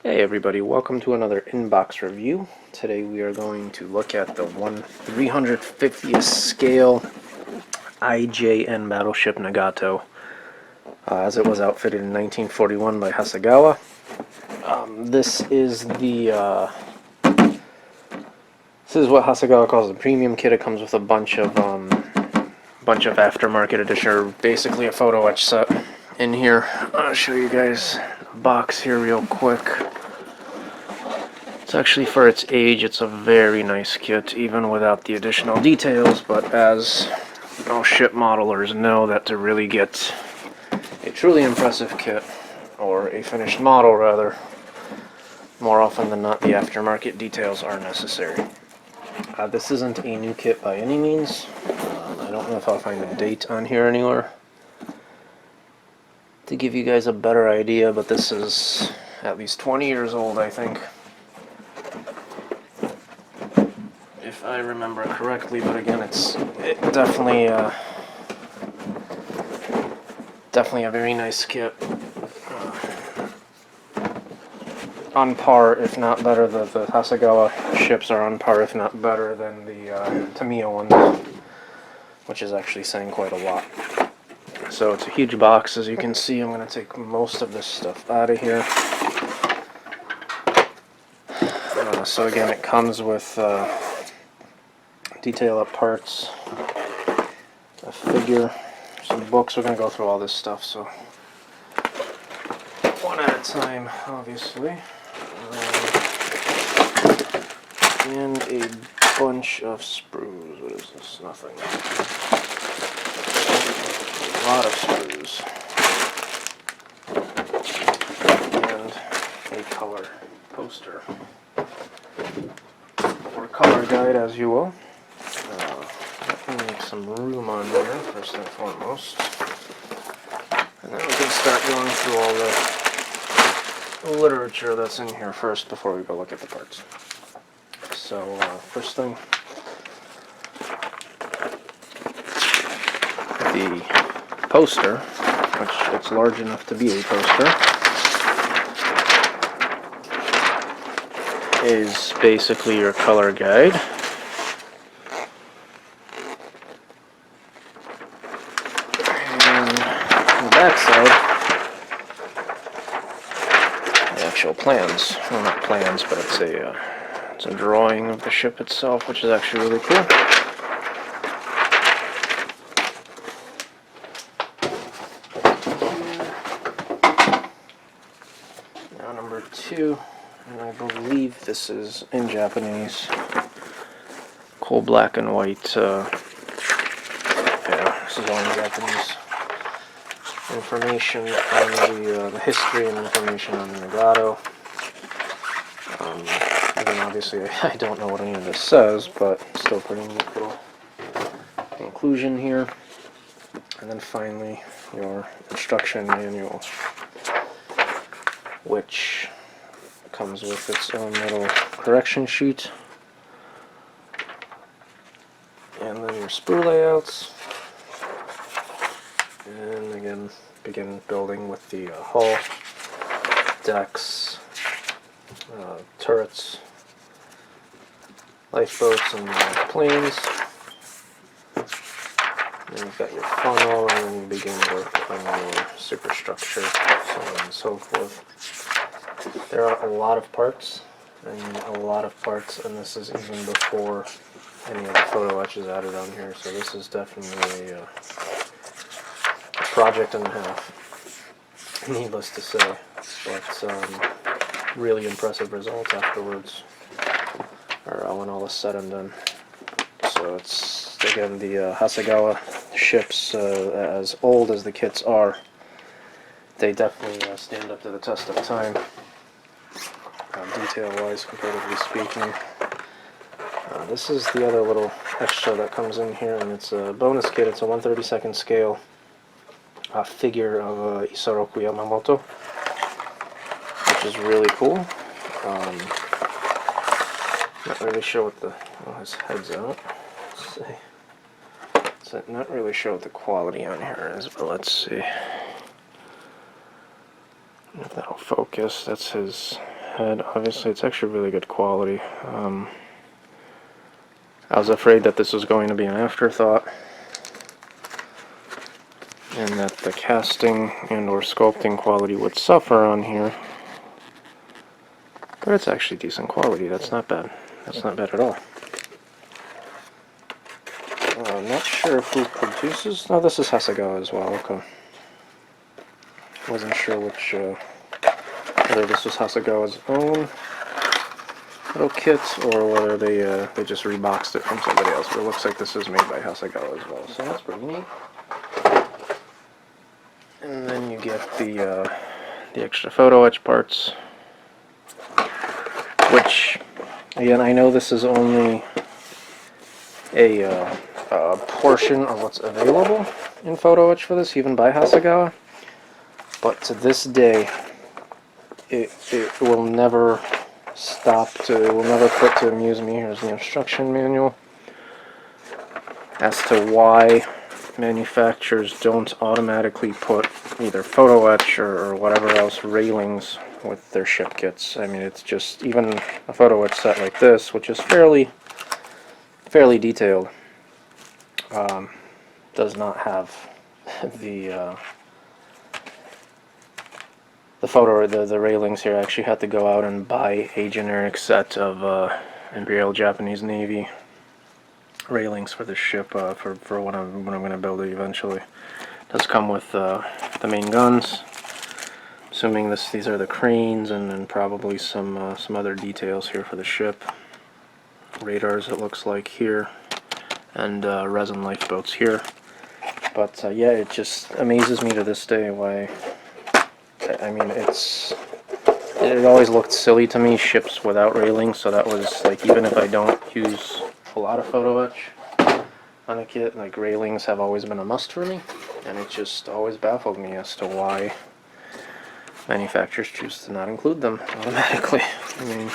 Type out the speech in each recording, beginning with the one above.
Hey everybody, welcome to another inbox review. Today we are going to look at the 1/350th scale IJN battleship Nagato, as it was outfitted in 1941 by Hasegawa. This is what Hasegawa calls the premium kit. It comes with a bunch of aftermarket edition, or basically a photo etch set in here. I'll show you guys a box here real quick. It's actually, for its age, it's a very nice kit, even without the additional details, but as all ship modelers know, that to really get a truly impressive kit, or a finished model rather, more often than not the aftermarket details are necessary. This isn't a new kit by any means. I don't know if I'll find a date on here anywhere to give you guys a better idea, but this is at least 20 years old, I think, if I remember correctly. But again, it's definitely a very nice kit. On par, if not better. The Hasegawa ships are on par, if not better, than the Tamiya ones, which is actually saying quite a lot. So it's a huge box, as you can see. I'm going to take most of this stuff out of here. So again, it comes with detail up parts, a figure, some books. We're going to go through all this stuff, so one at a time, obviously. And a bunch of sprues. What is this? Nothing. A lot of sprues. And a color poster. Or color guide, as you will. Let me make some room on here, first and foremost. And then we can start going through all the literature that's in here first before we go look at the parts. So, first thing, the poster, which it's large enough to be a poster, is basically your color guide. And on the back side, the actual plans. Well, not plans, but it's a drawing of the ship itself, which is actually really cool. Now number two, and I believe this is in Japanese, cool black and white. Yeah, this is all in Japanese. Information on the history and information on the Nagato. Again, obviously, I don't know what any of this says, but still pretty neat little inclusion here. And then finally, your instruction manual, which comes with its own little correction sheet. And then your sprue layouts. And again, begin building with the hull, decks, turrets, lifeboats, and planes. Then you've got your funnel, and then you begin work on your superstructure, so on and so forth. There are a lot of parts, and this is even before any of the photo etches added on here, so this is definitely a project and a half, needless to say, but really impressive results afterwards, or when all is said and done. So it's, again, the Hasegawa ships, as old as the kits are, they definitely stand up to the test of time, detail-wise, comparatively speaking. This is the other little extra that comes in here, and it's a bonus kit. It's a 1/32 scale figure of Isoroku Yamamoto, which is really cool. Not really sure what the, well, his head's out. Let's see. So not really sure what the quality on here is, but let's see if that'll focus. That's his head. Obviously, it's actually really good quality. I was afraid that this was going to be an afterthought, and that the casting and or sculpting quality would suffer on here. But it's actually decent quality. That's not bad. That's not bad at all. I'm not sure who produces. No, this is Hasegawa as well. Okay. Wasn't sure which, whether this was Hasegawa's own little kit or whether they just reboxed it from somebody else. But it looks like this is made by Hasegawa as well, so that's pretty neat. And then you get the extra photo etch parts, which again I know this is only a portion of what's available in photo etch for this, even by Hasegawa. But to this day, it will never stop to, it will never quit to amuse me. Here's the instruction manual as to why manufacturers don't automatically put either photo etch or whatever else railings with their ship kits. I mean, it's just, even a photo etch set like this, which is fairly detailed, does not have the the railings here. I actually had to go out and buy a generic set of Imperial Japanese Navy railings for this ship for when I'm going to build it eventually. It does come with the main guns. Assuming these are the cranes, and then probably some other details here for the ship. Radars, it looks like here, and resin lifeboats here. But yeah, it just amazes me to this day why. I mean, it always looked silly to me, ships without railings, so that was like, even if I don't use a lot of photo etch on a kit, like railings have always been a must for me, and it just always baffled me as to why manufacturers choose to not include them automatically. I mean,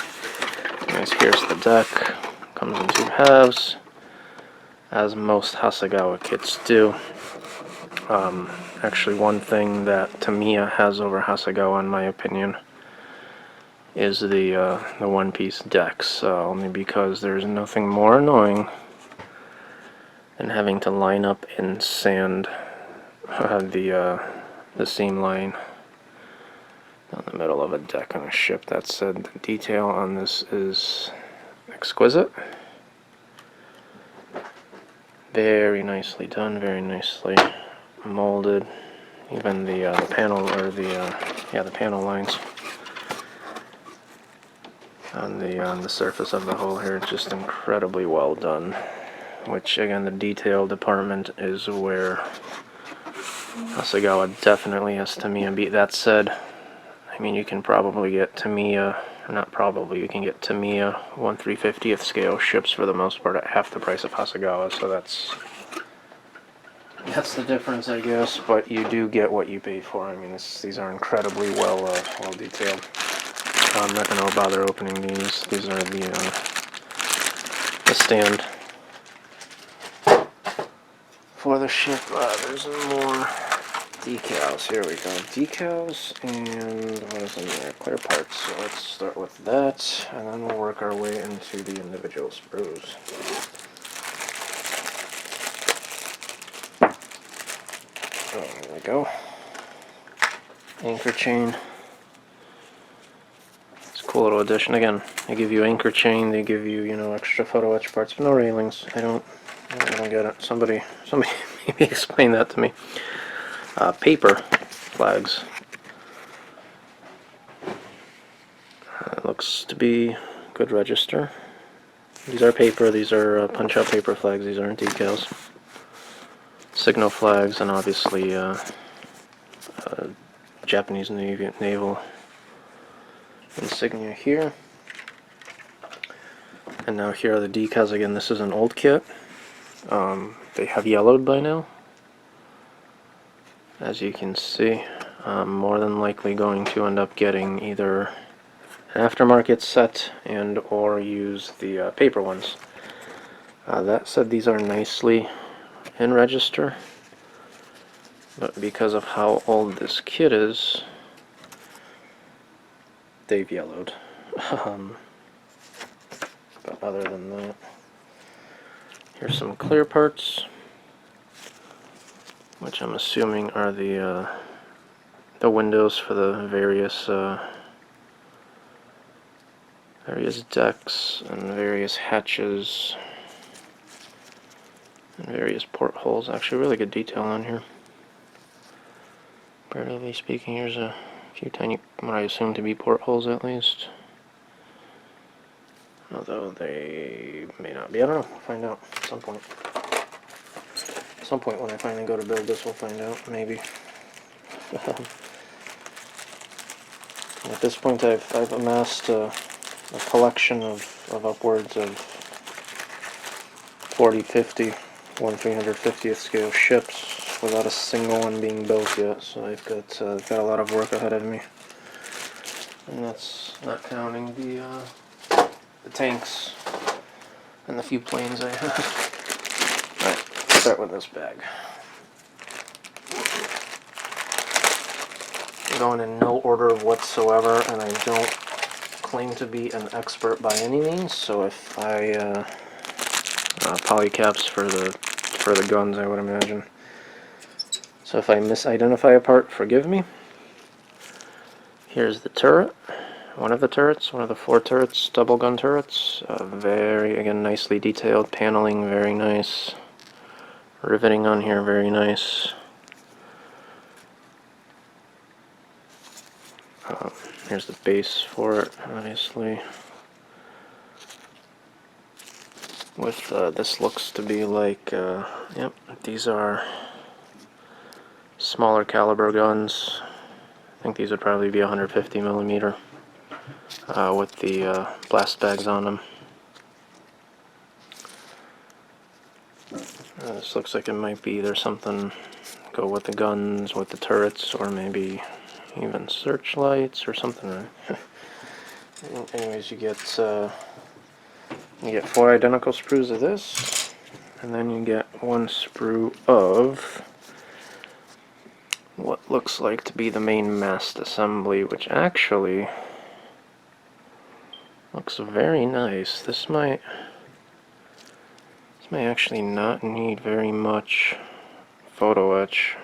anyways, here's the deck. Comes in 2 halves, as most Hasegawa kits do. Actually, one thing that Tamiya has over Hasegawa, in my opinion, is the one-piece decks. Only because there's nothing more annoying than having to line up and sand the seam line down the middle of a deck on a ship. That said, the detail on this is exquisite. Very nicely done, very nicely molded. Even the panel, or the panel lines on the surface of the hull here, just incredibly well done. Which again, the detail department is where Hasegawa definitely has Tamiya beat. That said, I mean, you can probably get Tamiya, or not probably, you can get Tamiya 1/350th scale ships for the most part at half the price of Hasegawa, so that's the difference, I guess, but you do get what you pay for. I mean, these are incredibly well detailed. I'm not going to bother opening these. These are the stand for the ship. There's more decals. Here we go. Decals, and what is in there? Clear parts. So let's start with that, and then we'll work our way into the individual sprues. There we go. Anchor chain. It's a cool little addition. Again, they give you anchor chain, they give you, extra photo etch parts, but no railings. I don't get it. Somebody maybe explain that to me. Paper flags. It looks to be good register. These are paper. These are punch-out paper flags. These aren't decals. Signal flags, and obviously Japanese naval insignia here. And now here are the decals. Again, this is an old kit. They have yellowed by now, as you can see. More than likely going to end up getting either an aftermarket set and or use the paper ones. That said, these are nicely in register, but because of how old this kit is, they've yellowed. Um, but other than that, here's some clear parts, which I'm assuming are the windows for the various decks and various hatches and various portholes. Actually, really good detail on here. Comparatively speaking, here's a few tiny, what I assume to be portholes at least. Although they may not be. I don't know. We'll find out at some point. At some point when I finally go to build this, we'll find out. Maybe. At this point, I've amassed a collection of upwards of 40, 50, 350th scale ships without a single one being built yet. So I've got a lot of work ahead of me, and that's not counting the tanks and the few planes I have. Alright, let's start with this bag. I'm going in no order whatsoever, and I don't claim to be an expert by any means, so if I polycaps for the guns, I would imagine. So if I misidentify a part, forgive me. Here's the turret. One of the turrets, one of the 4 turrets, double gun turrets. Very, again, nicely detailed paneling, very nice. Riveting on here, very nice. Here's the base for it, obviously. With this looks to be like, yep, these are smaller caliber guns. I think these would probably be 150 millimeter. With the blast bags on them. This looks like it might be either something go with the guns, with the turrets, or maybe even searchlights or something. Anyways, you get 4 identical sprues of this, and then you get 1 sprue of what looks like to be the main mast assembly, which actually looks very nice. This might actually not need very much photo etch.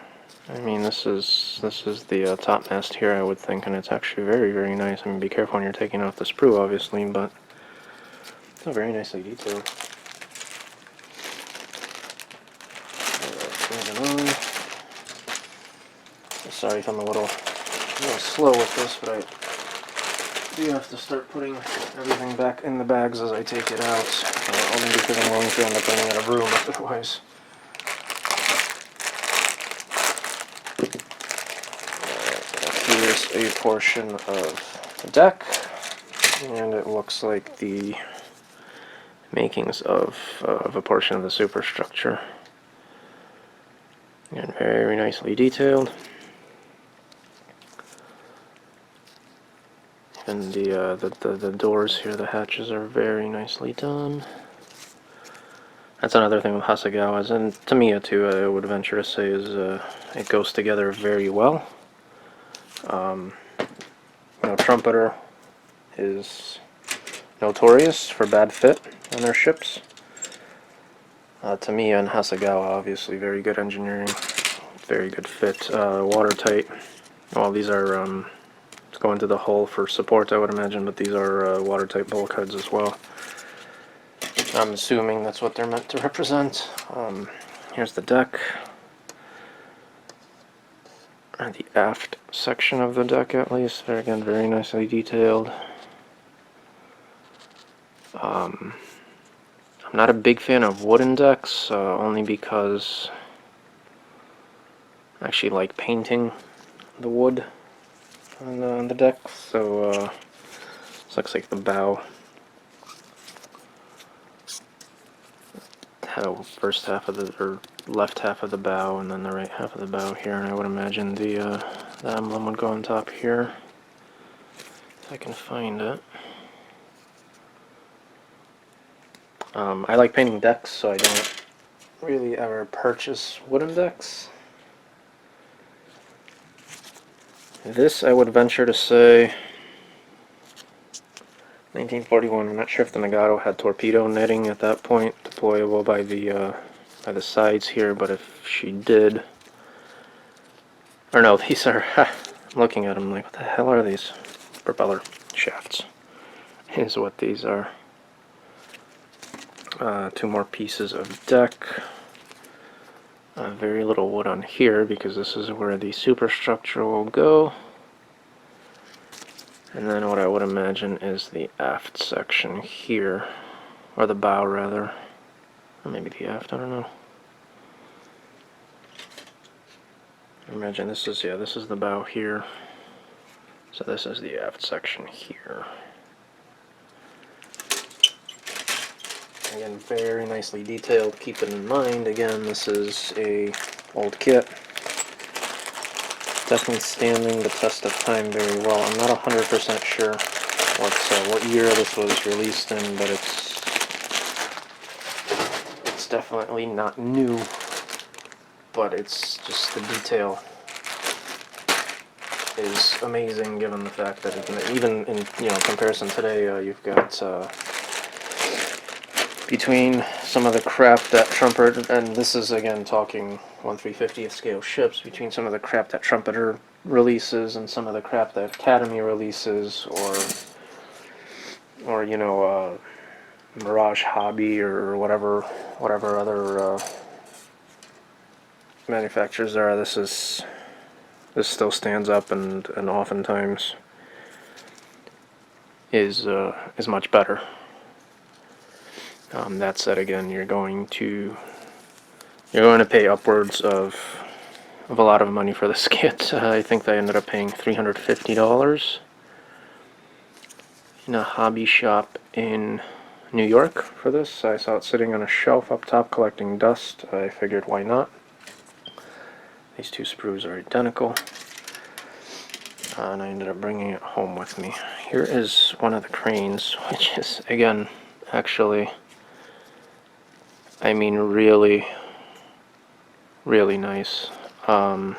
I mean, this is the top mast here, I would think, and it's actually very, very nice. I mean, be careful when you're taking off the sprue, obviously, but it's very nicely detailed. Sorry if I'm a little slow with this, but I do have to start putting everything back in the bags as I take it out, only because I'm going to end up running out of room otherwise. Here's a portion of the deck, and it looks like the makings of a portion of the superstructure. And very nicely detailed. And the doors here, the hatches, are very nicely done. That's another thing with Hasegawa's, and Tamiya too, I would venture to say, is it goes together very well. Trumpeter is notorious for bad fit on their ships. Tamiya and Hasegawa, obviously, very good engineering, very good fit, watertight. Well, these are it's going to the hull for support, I would imagine, but these are watertight bulkheads as well. I'm assuming that's what they're meant to represent. Here's the deck. And the aft section of the deck, at least. They're, again, very nicely detailed. I'm not a big fan of wooden decks, only because I actually like painting the wood on the deck. So this looks like the bow. First half of or left half of the bow, and then the right half of the bow here, and I would imagine the emblem would go on top here, if I can find it. I like painting decks, so I don't really ever purchase wooden decks. This, I would venture to say, 1941. I'm not sure if the Nagato had torpedo netting at that point, deployable by the sides here, but if she did, or no, these are. I'm looking at them like, what the hell are these? Propeller shafts is what these are. Two more pieces of deck. Very little wood on here because this is where the superstructure will go. And then what I would imagine is the aft section here, or the bow rather, or maybe the aft, I don't know. Imagine this is, yeah, this is the bow here, so this is the aft section here. Again, very nicely detailed. Keep it in mind, again, this is a old kit. Definitely standing the test of time very well. I'm not 100% sure what year this was released in, but it's definitely not new. But it's just the detail is amazing, given the fact that even in comparison today, you've got between some of the crap that Trumpeter, and this is again talking 1/350th scale ships, between some of the crap that Trumpeter releases and some of the crap that Academy releases, or Mirage Hobby or whatever other manufacturers there are, this still stands up and oftentimes is much better. That said, again, you're going to pay upwards of a lot of money for this kit. I think they ended up paying $350 in a hobby shop in New York for this. I saw it sitting on a shelf up top collecting dust. I figured, why not? These two sprues are identical, and I ended up bringing it home with me. Here is one of the cranes, which is, again, actually, I mean, really, really nice. I'm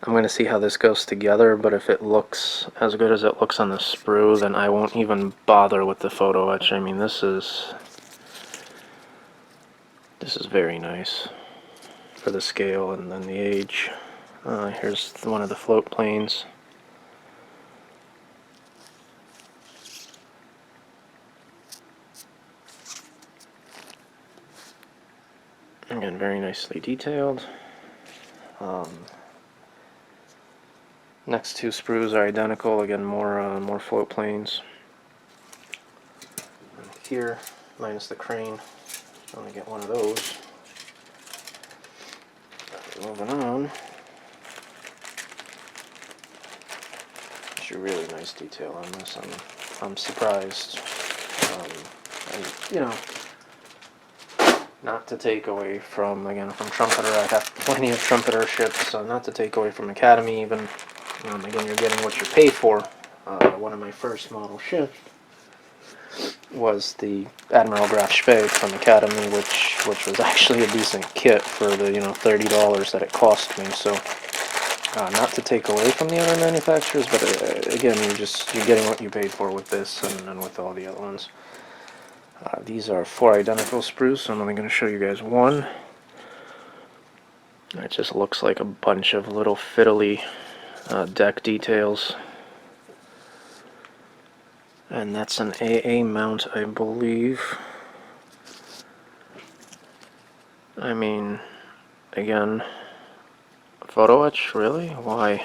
going to see how this goes together, but if it looks as good as it looks on the sprue, then I won't even bother with the photo etch. I mean, this is very nice for the scale and then the age. Here's one of the float planes. Again, very nicely detailed. Next two sprues are identical. Again, more float planes. And here, minus the crane, I'm gonna get one of those. Moving on. Actually, really nice detail on this. I'm surprised. And not to take away from, again, from Trumpeter, I have plenty of Trumpeter ships, so not to take away from Academy even. Again, you're getting what you pay for. One of my first model ships was the Admiral Graf Spee from Academy, which was actually a decent kit for the $30 that it cost me. So not to take away from the other manufacturers, but again, you're getting what you paid for with this and with all the other ones. These are 4 identical sprues, so I'm only going to show you guys one. It just looks like a bunch of little fiddly deck details. And that's an AA mount, I believe. I mean, again, photo etch, really? Why?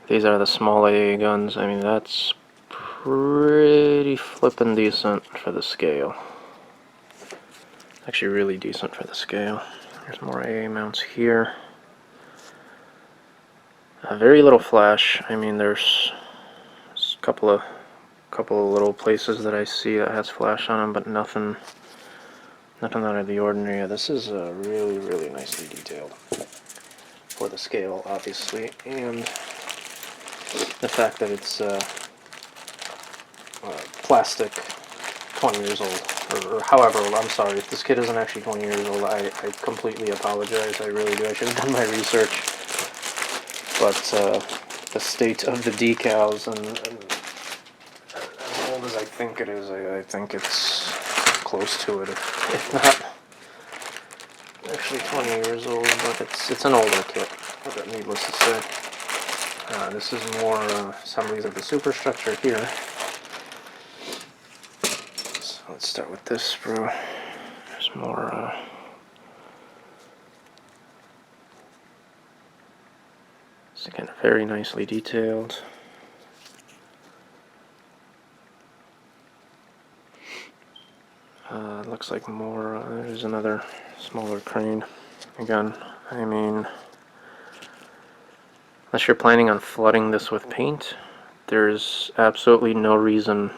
These are the small AA guns. I mean, that's pretty flippin' decent for the scale. Actually, really decent for the scale. There's more AA mounts here. Very little flash. I mean, there's a couple of little places that I see that has flash on them, but nothing out of the ordinary. This is really, really nicely detailed for the scale, obviously, and the fact that it's plastic, 20 years old, or however old. I'm sorry if this kit isn't actually 20 years old. I completely apologize. I really do. I should have done my research. But the state of the decals, and as old as I think it is, I think it's close to it, if not actually 20 years old, but it's an older kit, needless to say. This is more assemblies of the Superstructure here. So let's start with this sprue. There's more it's again very nicely detailed. Looks like more, there's another smaller crane. Again, I mean, unless you're planning on flooding this with paint, there's absolutely no reason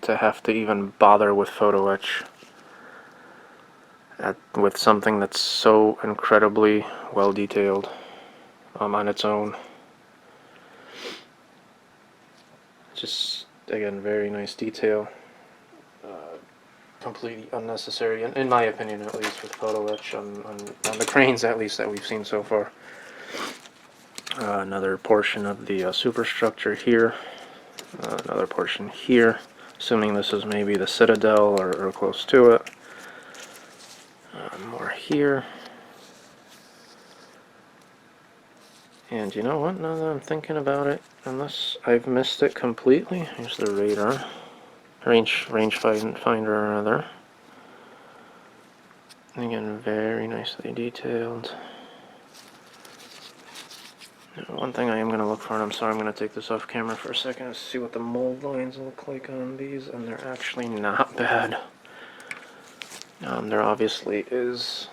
to have to even bother with photo etch with something that's so incredibly well detailed on its own. Just, again, very nice detail. Completely unnecessary, in my opinion at least, with photo etch on the cranes at least that we've seen so far. Another portion of the Superstructure here, another portion here, assuming this is maybe the Citadel or close to it. More here. And you know what, now that I'm thinking about it, unless I've missed it completely, here's the radar. Range finder or other. And again, very nicely detailed. Now, one thing I am going to look for, and I'm sorry I'm going to take this off camera for a second, is see what the mold lines look like on these, and they're actually not bad. There obviously is,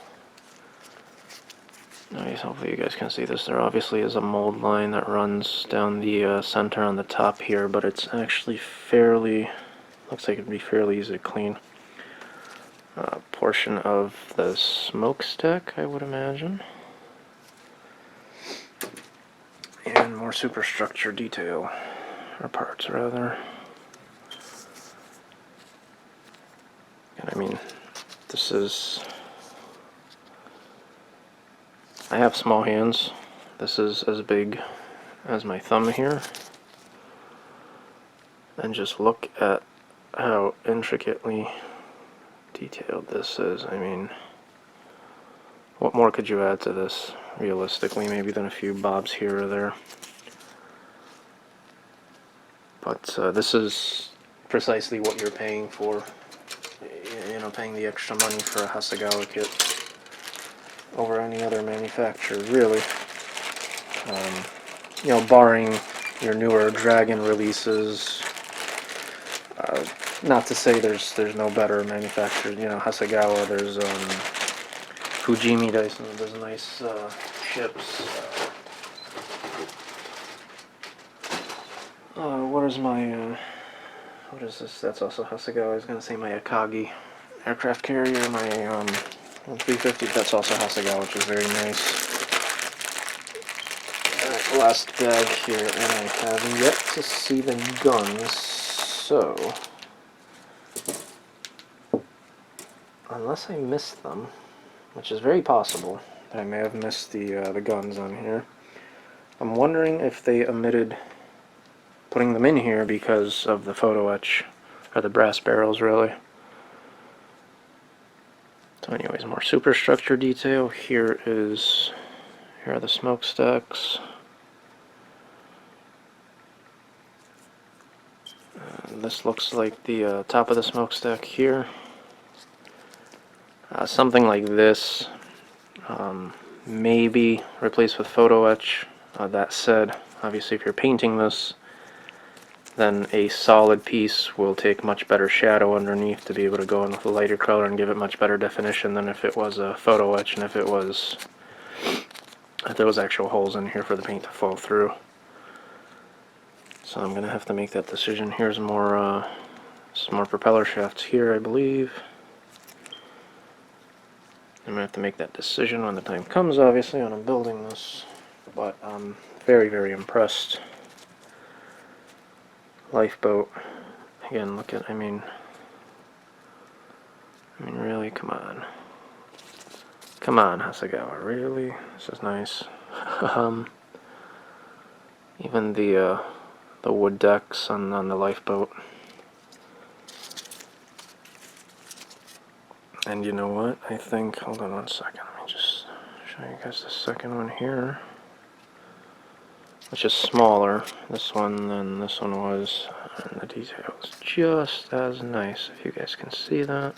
hopefully you guys can see this, there obviously is a mold line that runs down the center on the top here, but it's actually fairly, looks like it'd be fairly easy to clean. Portion of the smokestack, I would imagine. And more Superstructure detail, or parts rather. And I mean, this is, I have small hands. This is as big as my thumb here. And just look at how intricately detailed this is. I mean, what more could you add to this, realistically, maybe than a few bobs here or there? But this is precisely what you're paying for, you know, paying the extra money for a Hasegawa kit over any other manufacturer, really. You know, barring your newer Dragon releases. Not to say there's no better manufacturers. You know, Hasegawa, there's Fujimi Dyson, does nice ships. What is my what is this? That's also Hasegawa. I was gonna say my Akagi aircraft carrier, my 350. That's also Hasegawa, which is very nice. Alright, last bag here, and I have yet to see the guns. So, unless I missed them, which is very possible that I may have missed the guns on here, I'm wondering if they omitted putting them in here because of the photo etch, or the brass barrels, really. So anyways, more Superstructure detail. Here are the smokestacks. This looks like the top of the smokestack here. Something like this, maybe replaced with photo etch. That said, obviously if you're painting this, then a solid piece will take much better shadow underneath to be able to go in with a lighter color and give it much better definition than if it was a photo etch and if there was actual holes in here for the paint to fall through. So I'm going to have to make that decision. Here's some more propeller shafts here, I believe. I'm going to have to make that decision when the time comes, obviously, when I'm building this. But I'm very, very impressed. Lifeboat. Again, look at, I mean, really, come on. Come on, Hasegawa, really? This is nice. Even the wood decks on the lifeboat. And you know what? I think, hold on one second, let me just show you guys the second one here, which is smaller, this one, than this one was, and the detail is just as nice, if you guys can see that.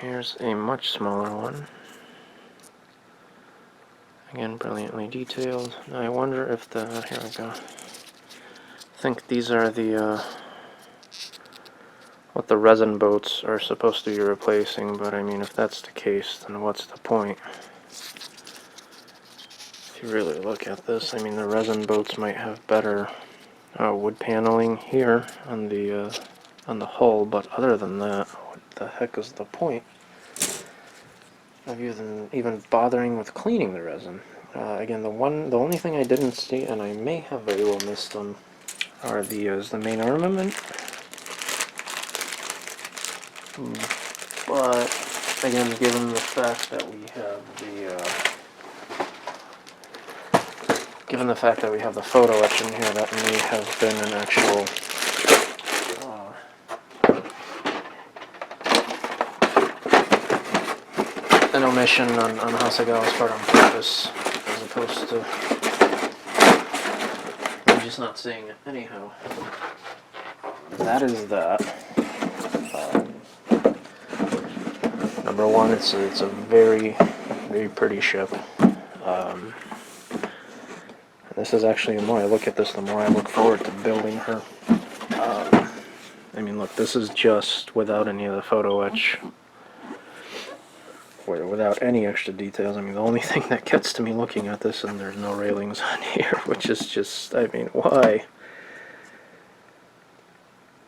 Here's a much smaller one. Again, brilliantly detailed. Now I wonder if the, here we go. I think these are the, what the resin boats are supposed to be replacing, but I mean, if that's the case, then what's the point? If you really look at this, I mean, the resin boats might have better wood paneling here on the hull, but other than that, what the heck is the point of even bothering with cleaning the resin? Again, the only thing I didn't see, and I may have very well missed them, are the main armament. But again, given the fact that we have the photo etch in here, that may have been an actual an omission on Hasegawa's part on purpose, as opposed to I'm just not seeing it. Anyhow, that is that. Number one, it's a very, very pretty ship. This is actually, the more I look at this, the more I look forward to building her. I mean, look, this is just without any of the photo etch, without any extra details. I mean, the only thing that gets to me looking at this, and there's no railings on here, which is just, I mean, why?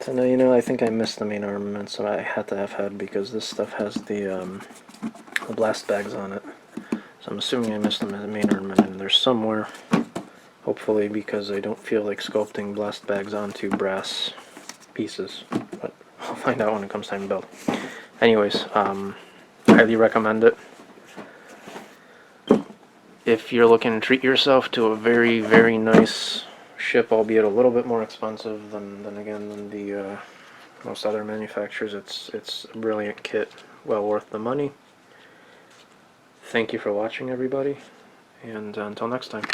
So now, you know, I think I missed the main armament, so I had to have had, because this stuff has the blast bags on it. So I'm assuming I missed them as the main armament in there somewhere. Hopefully, because I don't feel like sculpting blast bags onto brass pieces. But I'll find out when it comes time to build. Anyways, highly recommend it. If you're looking to treat yourself to a very, very nice ship, albeit a little bit more expensive than the most other manufacturers, it's a brilliant kit, well worth the money. Thank you for watching, everybody, and until next time.